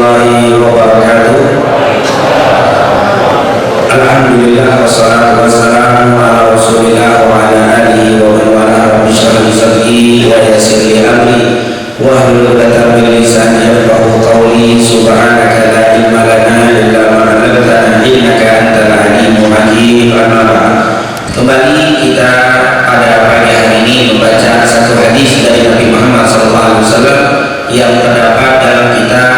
warahmatullahi wabarakatuh. Alhamdulillah wassalatu wassalamu ala Rasulillah wa ala alihi wa man wala. Rabbi shrah li sadri wa yassir li amri wahlul 'uqdatam min lisani yafqahu qawli. Subhanaka la ilma lana illa ma 'allamtana innaka antal alimul hakim. Amma ba'd. Kembali kita pada pagi hari ini membaca satu hadis dari Nabi Muhammad SAW yang terdapat dalam kitab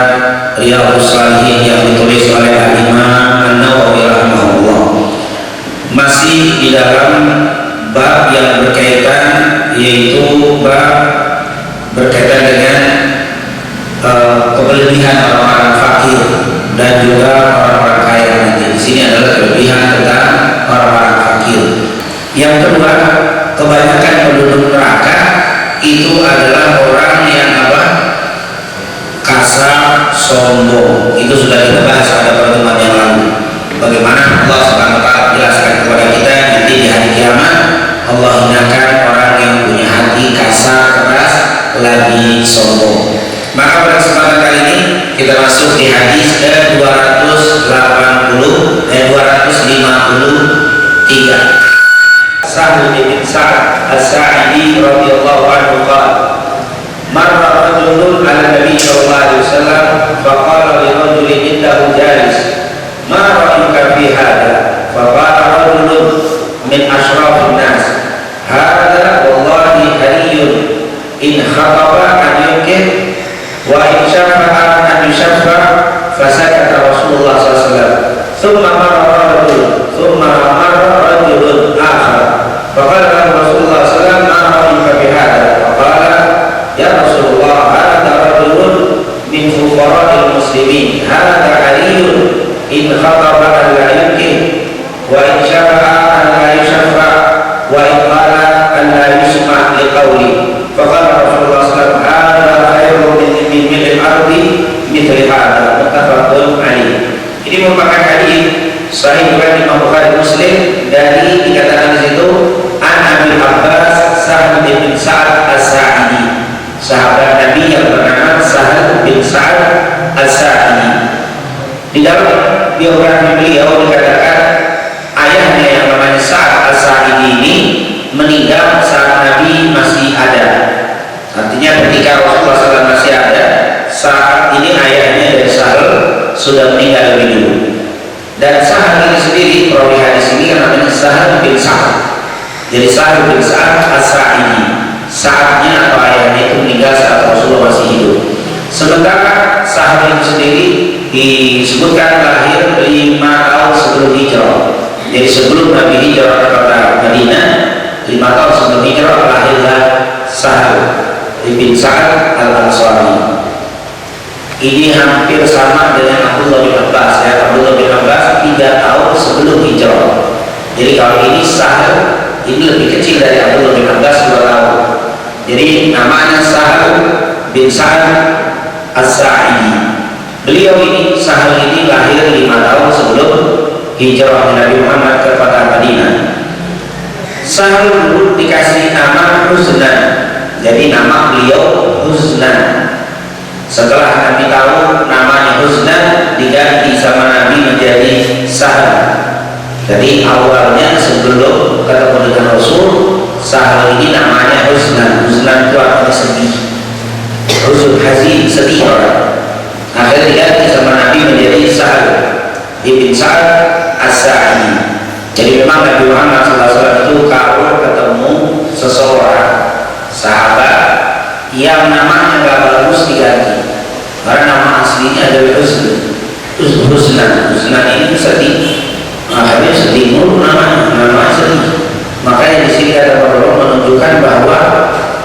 Riyadhus Shalihin yang ditulis oleh Al-Imam An-Nawawi rahimahullah. Masih di dalam bab yang berkaitan, yaitu bab berkaitan dengan kelebihan orang-orang fakir dan juga orang-orang kaya. Nanti di sini adalah kelebihan tentang orang-orang fakir. Yang kedua, kebanyakan penduduk neraka itu adalah orang yang kasar, sombong. Itu sudah kita bahas pada pertemuan yang lalu. Bagaimana Allah Subhanahu wa taala jelaskan kepada kita nanti di hari kiamat, Allah hinakan orang yang punya hati kasar, keras, lagi sombong. Maka pada kesempatan kali ini kita masuk di hadis ke-253. Sahl bin Sa'ad As-Sa'idi radhiyallahu anhu qala marra rajulun 'ala Nabi sallallahu alaihi wasallam faqala li rajulin indahu jalis ma ra'yuka fi hadha faqala rajulun min ashrafin nas hadha wallahi hariyun in khataba an yunkir wa in syafa'a an yushaffa fasakata Rasulullah sallallahu alaihi wasallam thumma marra rajulun akhar faqala Rasulullah sallallahu alaihi wasallam ma ra'yuka fi hadha faqala ya Rasulullah hadha rajulun min fuqara'il muslimin hadha aliyun in khataba an la yunkir wa in syafa'a an la yushaffa wa in qala an la yusma' li qawli faqala Rasulullah sallallahu alaihi wasallam hadha khairun min mil'il ardi mithli hadha muttafaqun alaih. Ini merupakan hadis sahih riwayat Imam Bukhari Muslim dari dikatakan di situ an Abi Abbas Sahl bin Sa'ad As-Sa'idi, sahabat Nabi yang bernama Sahl bin Sa'ad As-Sa'idi. Di dalam biografi beliau dikatakan ayahnya yang namanya Sa'ad As-Sa'idi ini meninggal saat Nabi masih ada. Artinya ketika Rasulullah SAW masih ada, saat ini ayahnya dari Sahl sudah meninggal lebih dulu. Dan Sahl ini sendiri, perawi hadis ini namanya Sahl bin Sa'ad. Jadi Sahl bin Sa'ad As-Sa'idi, saatnya atau ayahnya itu meninggal saat Rasulullah masih hidup. Sementara Sahl itu sendiri disebutkan lahir 5 tahun sebelum hijrah. Jadi sebelum Nabi hijrah ke kota Madinah, 5 tahun sebelum hijrah lahirlah Sahl bin Sa'ad Al-Ansari. Ini hampir sama dengan Abdullah bin Abbas ya. Abdullah bin Abbas 3 tahun sebelum hijrah. Jadi kalau ini Sahl ini lebih kecil dari Abdullah bin Abbas 2 tahun. Jadi namanya Sahl bin Sa'ad As-Sa'idi. Beliau ini Sahl ini lahir 5 tahun sebelum hijrah Nabi Muhammad ke kota Madinah. Sahl dulu dikasih nama Huznan. Jadi nama beliau Huznan. Setelah Nabi tahu namanya Huznan, diganti sama Nabi menjadi Sahl. Jadi awalnya sebelum ketemu dengan Rasul, Sahl ini namanya Huznan. Huznan itu artinya sedih. Huzun hazin, sedih orang. Akhirnya diganti sama Nabi menjadi Sahl bin Sa'ad As-Sa'idi. Jadi memang Nabi Muhammad SAW itu kalau ketemu seseorang sahabat yang namanya gak bagus diganti, karena nama aslinya adalah Huznan. Huznan ini sedih, akhirnya sedih mulu namanya sedih. Makanya di sini ada beberapa menunjukkan bahwa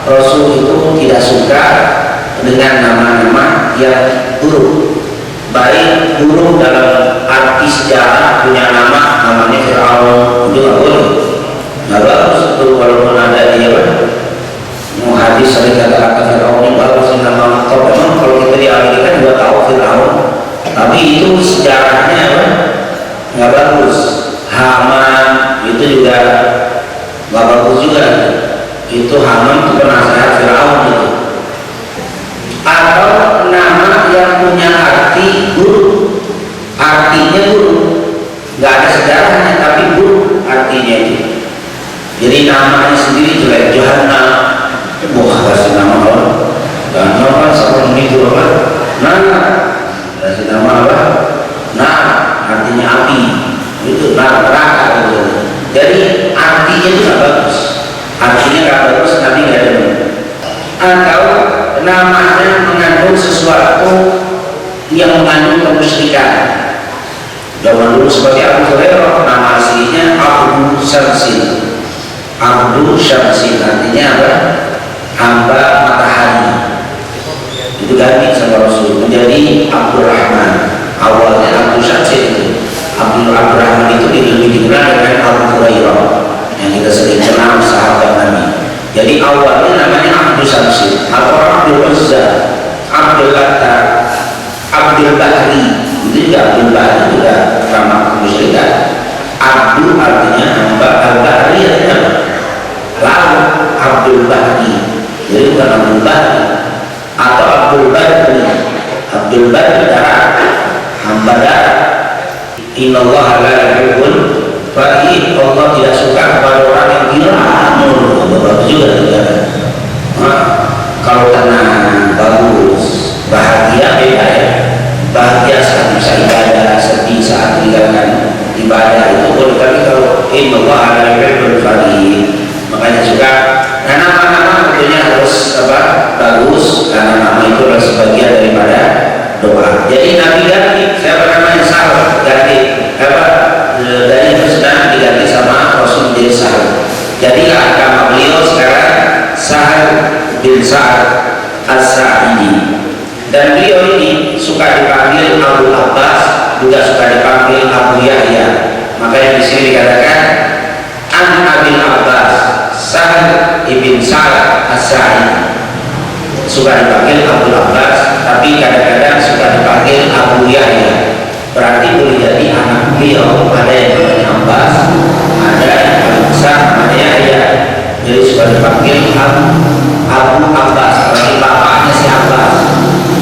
Rasul itu tidak suka dengan nama-nama yang buruk. Baik buruk dalam arti sejarah, punya namanya Fir'aun, itu nggak boleh, nggak bagus itu. Walaupun ada dia mau hadis sering kata Fir'aun ini bagus nama atau memang kalau kita dialihkan juga tahu Fir'aun, tapi itu sejarahnya nggak bagus. Haman itu juga nggak bagus juga. Itu Haman itu penasehat Fir'aun itu. Atau nama yang punya arti Kasih nama apa? Nah, artinya api. Itu neraka gitu. Jadi artinya itu nggak bagus. Artinya nggak bagus, Nabi nggak ada. Atau namanya mengandung sesuatu yang mengandung kemusyrikan. Zaman dulu seperti Abu Hurairah, nama aslinya Abdu Syamsin. Abdu Syamsin artinya apa? Hamba matahari. Itu ganti sama Rasul menjadi Abdurrahman. Awalnya Abdu Syamsin itu. Abdurrahman itu lebih dikenal dengan Abu Hurairah yang kita sering kenal sahabat Nabi. Jadi awalnya namanya Abdu Syamsin atau Abdul Uzza, Abdul Latta, Abdul Bahri. Itu juga Abdul Bahri juga nama kemusyrikan. Abdul artinya hamba, Al-Bahri artinya laut. Abdul Bahri, jadi bukan Abdul Bahri atau Abdul Bahri. Abdul Bahri darat, hamba darat. Innallaha la yuhibbul farihin. Allah tidak suka kepada orang yang gila. Bagus juga tidak. Kalau tenang, bagus, bahagia beda ya. Bahagia saat bisa ibadah, sedih saat meninggalkan ibadah itu boleh. Tapi kalau innallaha la yuhibbul farihin, makanya suka. Nah, nama-nama tentunya harus apa? Bagus, karena nama itu adalah sebagian daripada doa. Jadi Nabi ganti, siapa namanya? Sahal, ganti apa? Dari Islam diganti sama Rasul bin Sahal. Jadilah agama beliau sekarang Sahal bin Sa'ad As-Sa'idi. Dan beliau ini suka dipanggil Abu Abbas, juga suka dipanggil Abu Yahya. Makanya di sini dikatakan An Abil Abbas Sahal ibn Sa'ad As-Sa'idi. Suka dipanggil Abu Abbas, tapi kadang-kadang suka dipanggil Abu Yahya. Berarti boleh jadi anak beliau ada yang namanya Abbas, ada yang paling besar namanya Yahya. Jadi suka dipanggil Abu Abbas, berarti bapaknya si Abbas.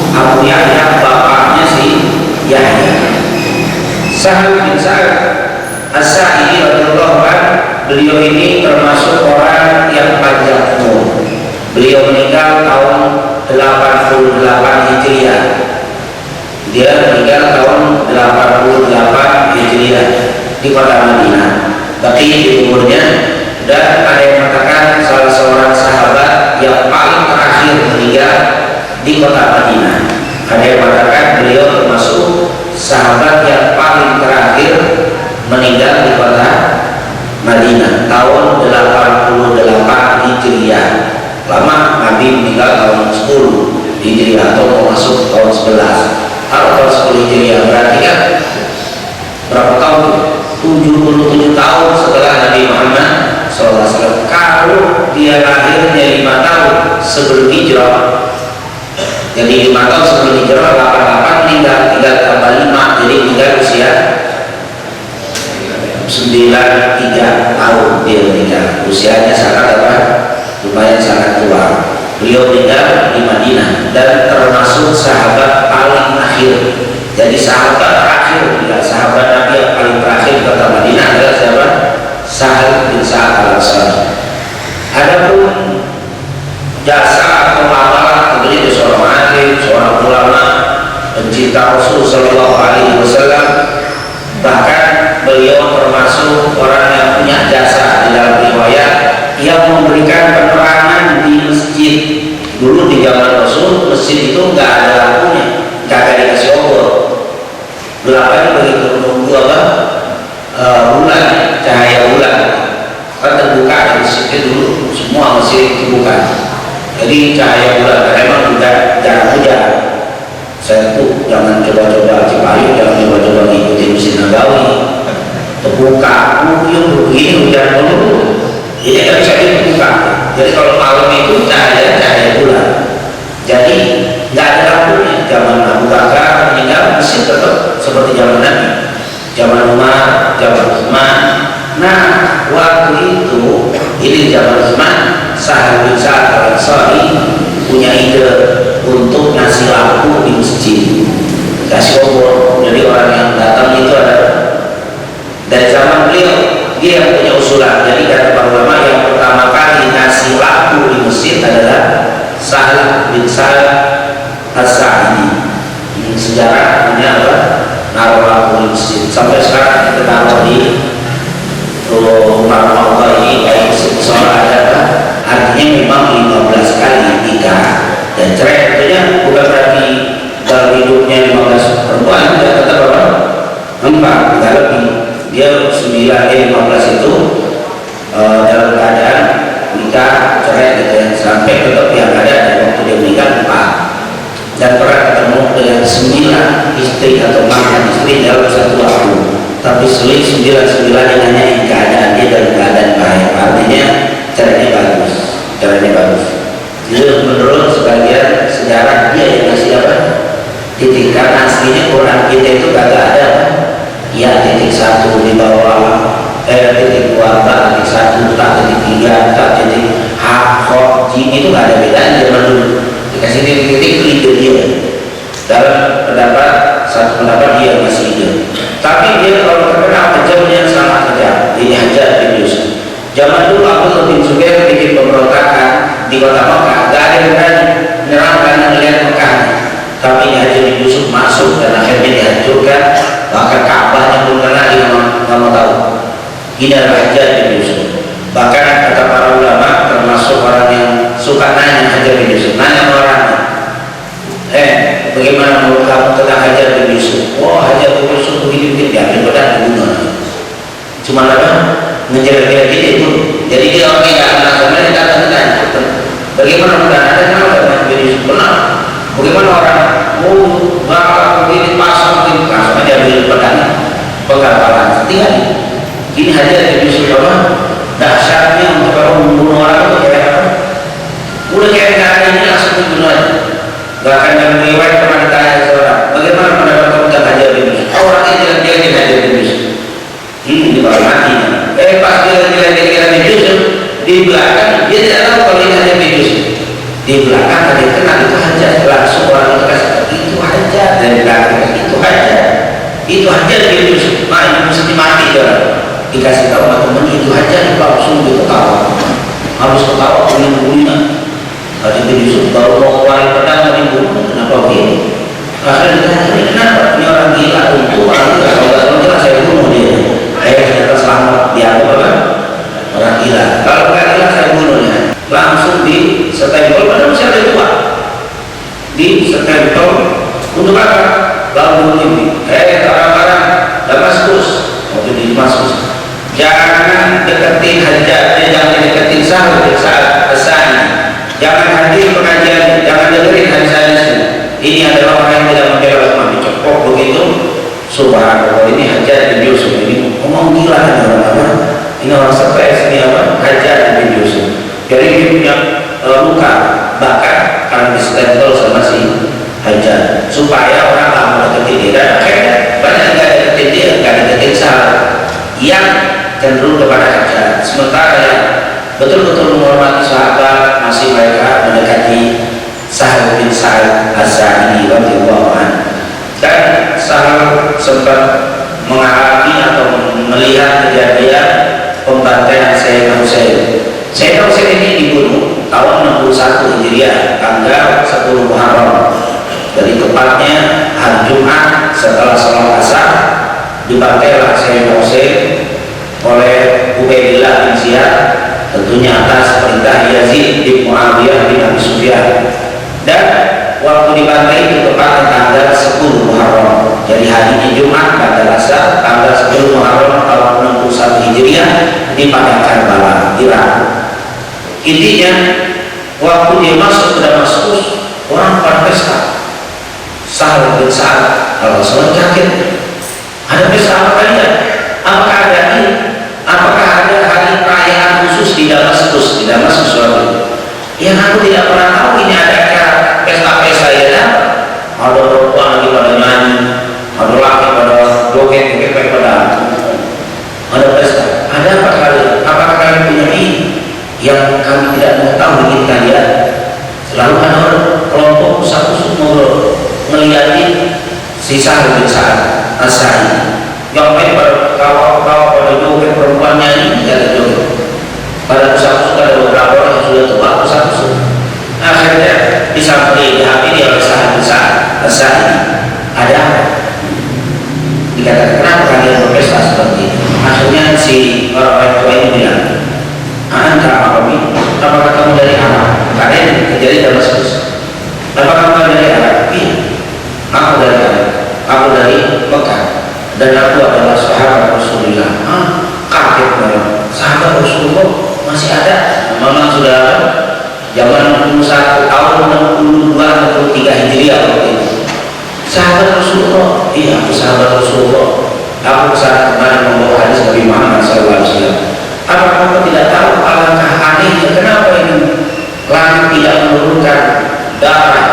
Abu Yahya bapaknya si Yahya. Sahal bin Sa'ad As-Sa'idi radhiyallahu anhu, beliau ini termasuk orang yang panjang umur. Beliau meninggal tahun 88 Hijriah. Dia meninggal tahun 88 Hijriah di kota Madinah. Tapi di umurnya, dan ada yang mengatakan salah seorang sahabat yang paling terakhir meninggal di kota Madinah. Ada yang mengatakan beliau termasuk sahabat yang paling terakhir meninggal di kota Madinah tahun 88 Hijriah. Lama Nabi meninggal tahun 10 Hijriah atau mau masuk tahun 11. Kalau tahun 10 Hijriah berarti kan berapa tahun? 77 tahun setelah Nabi Muhammad SAW. Kalau dia lahirnya 5 tahun sebelum hijrah, jadi 5 tahun sebelum hijrah, 88 meninggal, tinggal tambah 5, jadi tinggal usia 93 tahun dia meninggal. Usianya sangat apa? Lumayan sangat tua. Beliau meninggal di Madinah dan termasuk sahabat paling akhir. Jadi sahabat terakhir, ya, sahabat Nabi yang paling terakhir di kota Madinah adalah siapa? Sahal bin Sa'ad Al-Ansari. Adapun jasa atau amalan tentunya dia seorang alim, seorang ulama, pencinta Rasul Sallallahu Alaihi Wasallam. Bahkan beliau termasuk orang yang punya jasa di dalam riwayat yang memberikan penerangan di masjid. Dulu di zaman Rasul, masjid itu nggak ada lampunya, nggak ada dikasih obor. Gelapnya begitu menunggu apa? Bulan, cahaya bulan. Kan terbuka di masjidnya dulu, semua masjid terbuka. Jadi cahaya bulan, karena memang tidak jarang hujan. Saya tuh jangan coba-coba Cipayung, jangan coba-coba ngikutin Masjid Nabawi. Terbuka, yang begini hujan dulu. Ini nggak bisa dibuka. Jadi kalau malam itu cahaya bulan. Jadi nggak ada lampunya. Zaman Abu Bakar meninggal, masjid tetap seperti zaman Nabi, zaman Umar, zaman Utsman. Nah, waktu itu ini zaman Utsman, Sahal bin Sa'ad Al-Ansari punya ide untuk ngasih lampu di masjid, kasih obor. Jadi orang yang datang itu ada dari zaman beliau, dia yang punya usulan. Jadi kata para ulama yang pertama kali ngasih lampu di masjid adalah Sahal bin Sa'ad As-Sa'idi. sejarah punya apa? Narolah Masjid. Sampai sekarang kita taruh di rumah Allah ini kayak seolah ada apa? Artinya memang 15 kali nikah dan cerai. Tentunya bukan berarti dalam hidupnya 15 perempuan, tidak, tetap apa? 4, tidak lebih. Dia 15 itu dalam keadaan nikah cerai gitu ya, sampai tetap yang ada dan waktu dia menikah 4, dan pernah ketemu dengan 9 istri atau mantan istri dalam satu waktu, tapi seling 9 yang nanyain keadaan dia dalam keadaan baik. Artinya caranya bagus. Jadi menurut sebagian sejarah dia yang masih apa? Titik, karena aslinya Quran kita itu kagak ada ya titik 1 di bawah, titik 2 tak, titik 1 tak, titik 3 tak, titik H, Kho, Jim, itu nggak ada bedanya zaman dulu. Dikasih titik-titik ide dia. Dalam satu pendapat dia masih ide. Tapi dia kalau terkenal kejamnya sangat kejam. Ini Hajjaj bin Yusuf. Zaman dulu Abdullah bin Zubair bikin pemberontakan di kota Mekah, nggak ada yang berani menyerang karena melihat Mekah. Tapi Hajjaj bin Yusuf masuk dan akhirnya dihancurkan. Bahkan Ka'bahnya pun kena, dia nggak mau tahu. Ini adalah Hajjaj bin Yusuf. Bahkan kata para ulama, termasuk orang yang suka nanya Hajjaj bin Yusuf, nanya orang, bagaimana menurut kamu tentang Hajjaj bin Yusuf? Oh, Hajjaj bin Yusuf begini-begini, diambil pedang dibunuh. Cuma apa? Ngejar-ngejar itu. Jadi dia orang yang nggak kenal sama dia, tanya, bagaimana pedang ada Hajjaj bin Yusuf? Benar. Bagaimana orang bakal begini pasang begini, langsung aja ambil pedang, pegang palang, tinggal. Ini Hajjaj bin Yusuf apa? Dahsyatnya untuk orang membunuh orang itu kayak apa? Udah kayak nggak ada ini langsung dibunuh aja. Bahkan dalam riwayat pernah ditanya seorang, bagaimana pendapat kamu tentang Hajjaj bin Yusuf? Orang ini jalan-jalan Hajjaj bin Yusuf. Ini dibawa mati. Pas jalan-jalan bin Yusuf, di belakang dia tidak tahu kalau ini Hajjaj bin Yusuf. Di belakang ada yang kenal itu Hajjaj. Langsung orang itu kasih itu Hajjaj, dan di belakang itu Hajjaj. Itu Hajjaj bin Yusuf. Nah, ini mesti mati dia. Dikasih tahu teman itu Hajjaj, langsung dia ketawa. Habis ketawa bunyi-bunyian. Hajjaj bin Yusuf baru mau keluar pedang dibunuh, kenapa begini? Akhirnya ditanya, ini kenapa? Ini orang gila, untuk orang gila. Kalau jelas saya bunuh dia. Ternyata selamat, dia apa? Orang gila. Kalau nggak gila saya bunuhnya. Langsung di setempel, padahal masih ada dua. Di setempel untuk apa? Lalu ini, barang-barang Damaskus, waktu di Damaskus. Jangan deketin Hajjaj, jangan deketin Sa'ad bin As-Sa'di. Jangan hadir pengajian, jangan dengerin hadis-hadis. Ini adalah orang yang tidak membela ulama, dicopok begitu. Subhanallah, ini Hajjaj bin Yusuf, ini ngomong gila kan orang-orang. Ini orang stres, ini apa? Hajjaj bin Yusuf. Jadi dia punya luka bakar karena distempel sama si Hajjaj, supaya orang tak mau deketin dia. Dan akhirnya banyak yang nggak deketin dia, nggak deketin Sa'ad, yang cenderung kepada Hajjaj. Sementara yang betul-betul menghormati sahabat, masih mereka mendekati Sahal bin Sa'ad Az-Sa'idi radhiyallahu anhu. Dan Sahal sempat mengalami atau melihat kejadian pembantaian Sayyidina Husain. Sayyidina Husain ini dibunuh tahun 61 Hijriah, tanggal 10 Muharram. Jadi tepatnya hari Jumat setelah sholat asar dibantailah Sayyidina Husain oleh Ubaidillah bin Ziyad, tentunya atas perintah Yazid bin Muawiyah bin Abi Sufyan. Dan waktu dibantai itu tepat tanggal 10 Muharram. Jadi hari ini Jumat pada asar tanggal 10 Muharram tahun 61 Hijriah di Padang Karbala, Irak. Intinya waktu dia masuk ke Damaskus, orang pada pesta. Sahal bin Sa'ad Al-Ansari kaget. Ada pesta apa kalian? Apakah ada ini? Apakah ada hari perayaan khusus di Damaskus? Di Damaskus waktu yang aku tidak pernah tahu ini ada pesta-pesta ya. Ada perempuan lagi pada nyanyi, ada laki pada joget, pada ada pesta. Ada apa kalian? Apakah kalian punya ini yang kami tidak mengetahui ini kalian? Selalu ada kelompok usaha-usaha melihatin si Sa'ad bin Sa'ad Az-Sa'idi yang main pada kawan-kawan pada joget, perempuan nyanyi, tidak joget. Pada usaha-usaha ada beberapa orang yang sudah tua usaha-usaha. Akhirnya disampaikan di hati dia oleh Sa'ad bin Sa'ad Az-Sa'idi. Dikatakan, kenapa kalian berpesta seperti itu? Akhirnya si orang tua ini bilang, anta Arabi, apakah kamu dari Arab? Kalian terjadi Damaskus. Apakah kamu dari Arab? Iya, aku dari Arab, aku dari Mekah, dan aku adalah sahabat Rasulullah. Kaget mereka, sahabat Rasulullah masih ada? Memang sudah ada zaman 61 tahun 62 atau 3 Hijriah waktu itu. Sahabat Rasulullah, iya aku sahabat Rasulullah. Aku saat kemarin membawa hadis Nabi Muhammad SAW. Apakah kamu tidak tahu alangkah anehnya kenapa ini langit tidak menurunkan darah?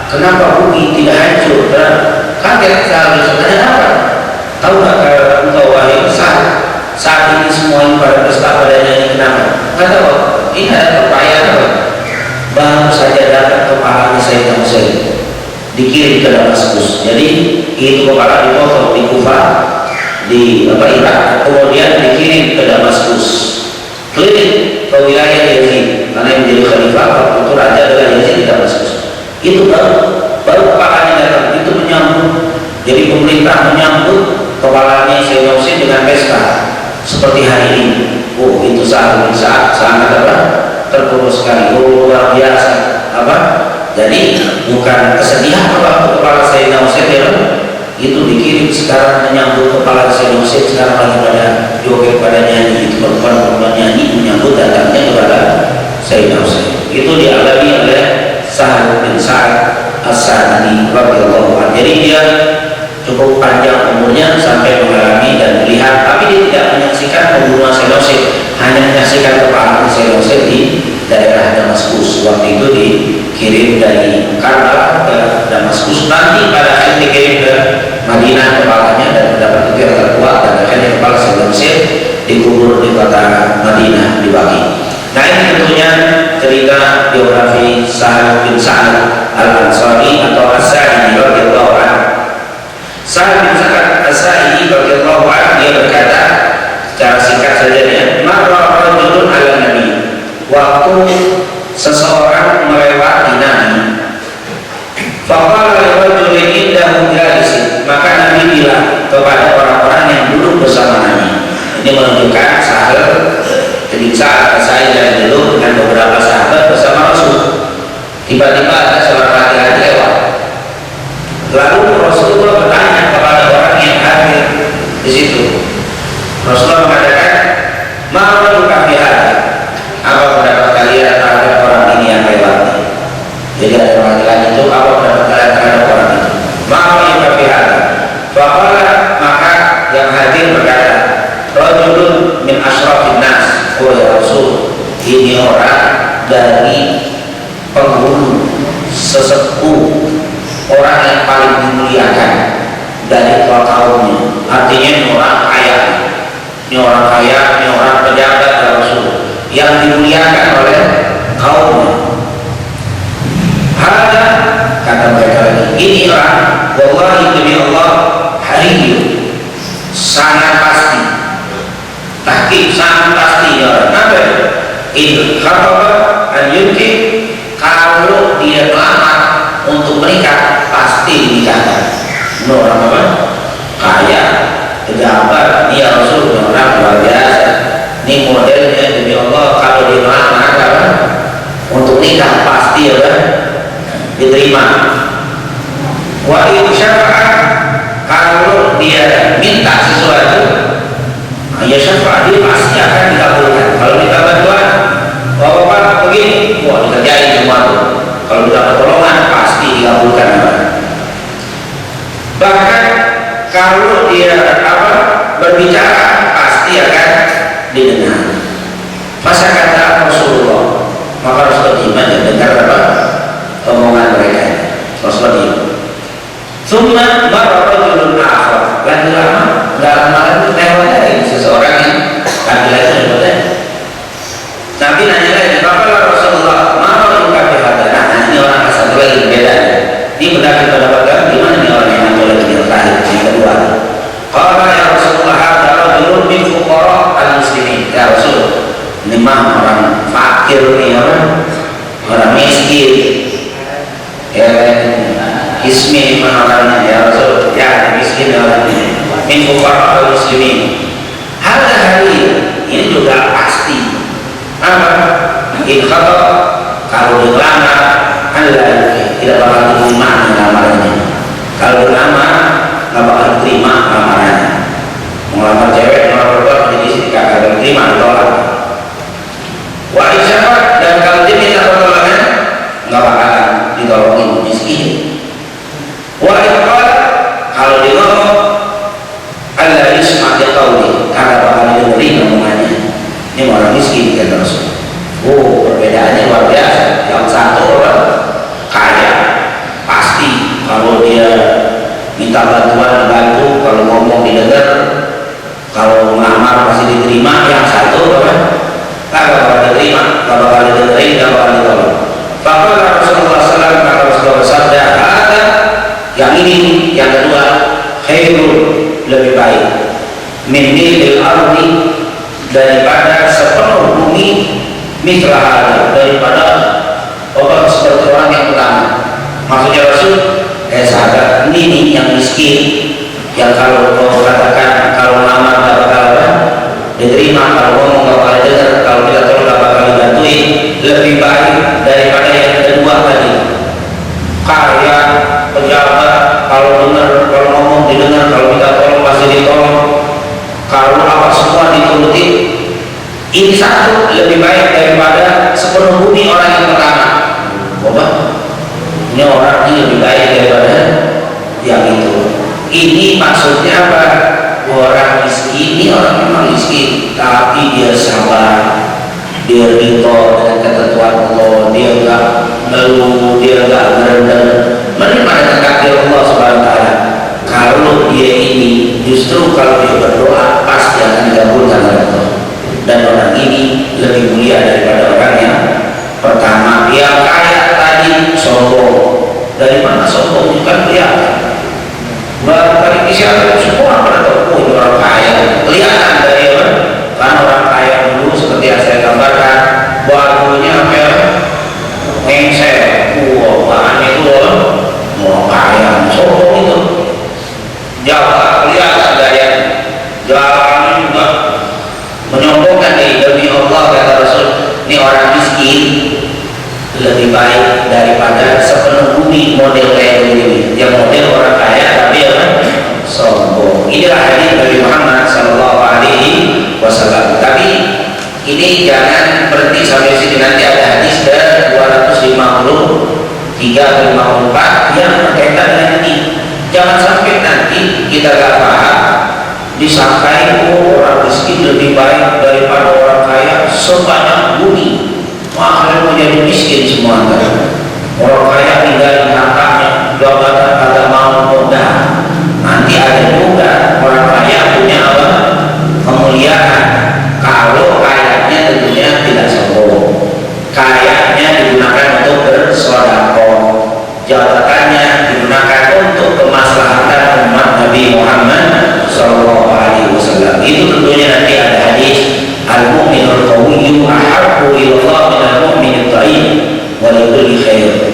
Kenapa bumi tidak hancur? Dan kaget sahabat, ada apa? Tahu tak engkau wahai saat ini semua ini pada pesta pada nyanyi, kenapa? Nggak tahu. Ini ada perayaan apa? Baru saja dapat kepalanya Sayyidina Husain dikirim ke Damaskus. Jadi itu kepala dipotong di Kufah, di Irak, kemudian dikirim ke Damaskus, keliling ke wilayah Yazid, karena yang menjadi khalifah waktu itu raja adalah Yazid di Damaskus. Itu baru kepalanya datang, itu menyambut. Jadi pemerintah menyambut kepalanya Sayyidina Husain dengan pesta seperti hari ini. Oh, itu sangat apa? Terpuruk sekali. Oh, luar biasa apa? Jadi bukan kesedihan waktu kepala Sayyidina Husain ya, itu dikirim sekarang menyambut kepala Sayyidina Husain, sekarang lagi pada joget, pada nyanyi. Itu perempuan nyanyi menyambut datangnya kepada Sayyidina Husain. Itu dialami oleh Sahal bin Sa'ad As-Sa'di radhiyallahu anhu. Jadi dia cukup panjang umurnya sampai mengalami dan melihat, tapi dia tidak menyaksikan pembunuhan Sayyidina Husain, hanya menyaksikan kepala Sayyidina Husain di daerah Damaskus. Waktu itu dikirim dari Karbala ke Damaskus, nanti pada akhirnya dikirim ke Madinah kepalanya, dan mendapat itu yang terkuat, dan akhirnya kepala Sayyidina Husain dikubur di kota Madinah, di Baqi. Nah, ini tentunya cerita biografi Sahal bin Sa'ad Al-Ansari atau As-Sa'idi radhiyallahu anhu. Sa'ad bin Sa'ad As-Sa'idi radhiyallahu anhu, dia berkata secara singkat saja ya, marra rajulun 'ala nabi, waktu seseorang melewati Nabi, faqala li rajulin indahu jalisin, maka Nabi bilang kepada orang-orang yang duduk bersama Nabi. Ini menunjukkan Sahal bin Sa'ad As-Sa'idi duduk dengan beberapa sahabat bersama Rasul. Tiba-tiba ada seorang laki-laki lewat. Lalu Rasulullah bertanya kepada orang yang hadir di situ. Rasulullah mengatakan, "Ma luka bihada?" Apa pendapat kalian terhadap orang ini yang lewat? Jadi ada orang laki-laki itu, apa pendapat kalian terhadap orang itu? Ma luka bihada? Faqala, maka yang hadir berkata, "Rajulun min asyrafin nas." Oh ya Rasul, ini orang dari penghulu, sesepuh, orang yang paling dimuliakan dari kaumnya. Artinya ini orang kaya, ini orang kaya, ini orang pejabat ya Rasul, yang dimuliakan oleh kaumnya. Hada, kata mereka lagi, ini orang, wallahi demi Allah, hariyun, sangat pasti, tahqiq, sangat pasti ya orang. Kenapa? In khataba an yunki, kalau dia melamar untuk menikah pasti dinikahkan. Ini orang apa? Kaya, pejabat, ini ya Rasul, orang luar biasa. Ini modelnya demi Allah, kalau dia melamar apa? Untuk nikah pasti ya diterima. Wa in syafa'a, kalau dia minta sesuatu, ya syafa'a, dia pasti akan dikabulkan. Kalau minta bantuan, bapak begini, wah dikerjain semua tuh. Kalau minta pertolongan pasti dikabulkan. Bahkan kalau dia berbicara pasti akan didengar. Masa kata Rasulullah, maka Rasulullah diam dan dengar omongan mereka. Rasulullah diam. Summa marra rajulun akhar. Lagi lama, enggak lama lagi lewat dari seseorang yang laki-laki lewat. Nabi nanya lagi, "Bapak Rasulullah, mau luka bihada?" Nah, ini orang satu lagi berbeda. Ini pendapat di mana nih orang yang boleh yang terakhir, yang kedua. Qala ya Rasulullah, hadza rajulun min fuqara al-muslimin. Ya Rasul, ini mah orang fakir nih, orang miskin. Ya, ismi mana orangnya ya Rasul? Ya, miskin orang ini. min fuqara muslimin. Hari ini juga pasti apa? In khata, kalau dilamar Allah tidak bakal diterima lamarannya. Kalau dilamar nggak bakal diterima lamarannya. Melamar cewek, melamar perempuan jadi istri kagak diterima, ditolak. Wa isyarat, dan kalau dia minta pertolongan nggak bakalan ditolongin, miskin. Wa iqbal, kalau dia ngomong Allah isma yaqauli, kagak bakal dengerin omongannya. Ini orang miskin kata Rasul. Oh, perbedaannya luar biasa. Yang satu orang kaya, pasti kalau dia minta bantuan dibantu, kalau ngomong didengar, kalau melamar pasti diterima. Yang satu apa? Kagak bakal diterima, kagak bakal didengerin, kagak bakal ditolong. Faqala Rasulullah sallallahu alaihi wasallam, Rasulullah bersabda, ada yang ini, yang kedua, khairul, lebih baik, min milil ardi, daripada sepenuh bumi, mitlah, daripada orang seperti orang yang pertama. Maksudnya Rasul, sahabat ini yang miskin, yang kalau kau katakan kalau lama gak bakal diterima, kalau ngomong gak bakal dengar, kalau kita tolong gak bakal dibantuin, lebih baik daripada yang kedua tadi. Kaya, pejabat, kalau dengar, kalau ngomong didengar, kalau kita tolong pasti ditolong, kalau apa semua diturutin. Ini satu lebih baik daripada sepenuh bumi orang yang pertama. Bapak, ini orang ini lebih baik daripada yang itu. Ini maksudnya apa? Orang miskin ini orang memang miskin, tapi dia sabar, dia ridho dengan ketentuan Allah, dia enggak ngeluh, dia enggak merendah, menerima dengan takdir Allah Subhanahu wa taala. Kalau dia ini justru kalau dia berdoa pasti akan dikabulkan oleh Allah. Dan orang ini lebih mulia daripada orang yang pertama. Yang kaya tadi sombong. Dari mana sombong itu kan kelihatan. Dari siapa semua pada tahu ini orang kaya. Kelihatan dari orang. Karena orang kaya dulu seperti yang saya gambarkan, bajunya kayak mengsel, bahannya itu orang kaya, sombong itu. Jauh kelihatan dari jalannya juga menyombongkan diri. Demi Allah kata Rasul, ini orang miskin lebih baik daripada sepenuh bumi model kayak begini. Yang model orang kaya tapi orang sombong. Inilah hadis Nabi Muhammad sallallahu alaihi wasallam. Tapi ini jangan berhenti sampai sini, nanti ada hadis ke 253-54 yang berkaitan dengan ini. Jangan sampai nanti kita gak paham disangkai orang miskin lebih baik daripada orang kaya sebanyak bumi. Makanya menjadi miskin semua kan? Orang kaya tinggal di hartanya, jabatan kagak mau mudah. Nanti ada juga orang kaya punya apa? Kemuliaan. Kalau kayanya tentunya tidak sombong. Kayanya digunakan untuk bersedekah, jabatannya digunakan untuk kemaslahatan umat Nabi Muhammad sallallahu alaihi wasallam. Itu tentunya nanti ada hadis al-mu'minul qawiyyu ahabbu ila Allah minal mu'minid dha'if wa likulli khair.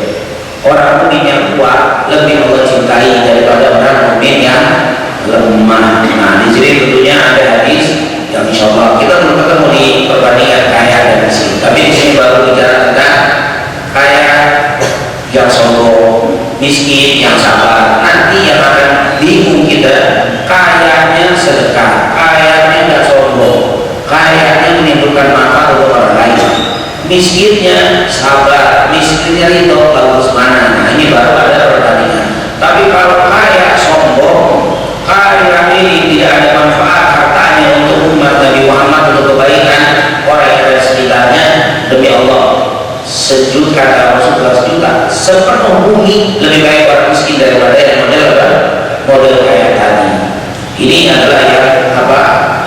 Orang mukmin yang kuat lebih Allah cintai daripada orang mukmin yang lemah. Nah, di sini tentunya ada hadis yang insyaallah kita belum ketemu di perbandingan kaya dan miskin. Tapi di sini baru bicara tentang kaya yang sombong, miskin yang sabar. Nanti yang akan bingung kita, kayanya sedekah, kayanya nggak sombong, kayanya menimbulkan manfaat untuk orang lain, miskinnya sabar, miskinnya itu bagus mana. Nah, ini baru ada perbandingan. Tapi kalau kaya sombong, kaya ini tidak ada manfaat hartanya untuk umat Nabi Muhammad, untuk kebaikan orang yang ada sekitarnya, demi Allah sejuta kata Rasulullah, sejuta sepenuh bumi lebih baik orang miskin daripada yang model apa? Model kaya tadi. Ini adalah yang apa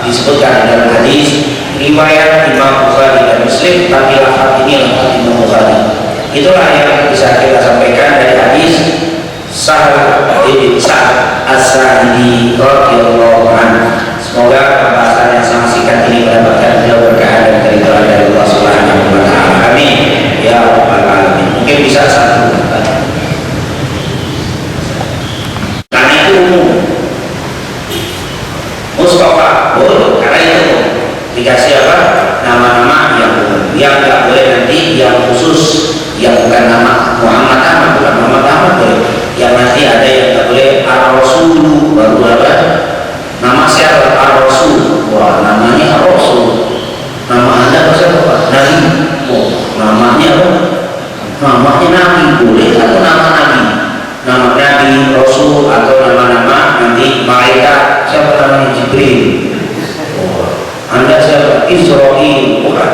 disebutkan dalam hadis riwayat Imam Bukhari dan Muslim, tapi lafaz ini lafaz Imam Bukhari. Itulah yang bisa kita sampaikan dari hadis Sahal bin Sa'ad As-Sa'idi radhiyallahu anhu. Semoga pembahasan yang sangat singkat ini mendapatkan keberkahan dan keridhaan dari Allah Subhanahu wa taala. Amin ya rabbal alamin. Mungkin bisa satu karena itu umum. yang nggak boleh nanti yang khusus, yang bukan nama Muhammad Ahmad, bukan Muhammad Ahmad boleh. Yang nanti ada yang nggak boleh Ar-Rasul, baru apa? Nama siapa? Ar-Rasul. Wah, namanya Ar-Rasul. Nama anda siapa Pak? Nabi. Oh, namanya apa? Namanya Nabi boleh atau nama Nabi? Nama Nabi, Rasul atau nama-nama nanti malaikat. Siapa namanya? Jibril. Oh, anda siapa? Israil. Bukan.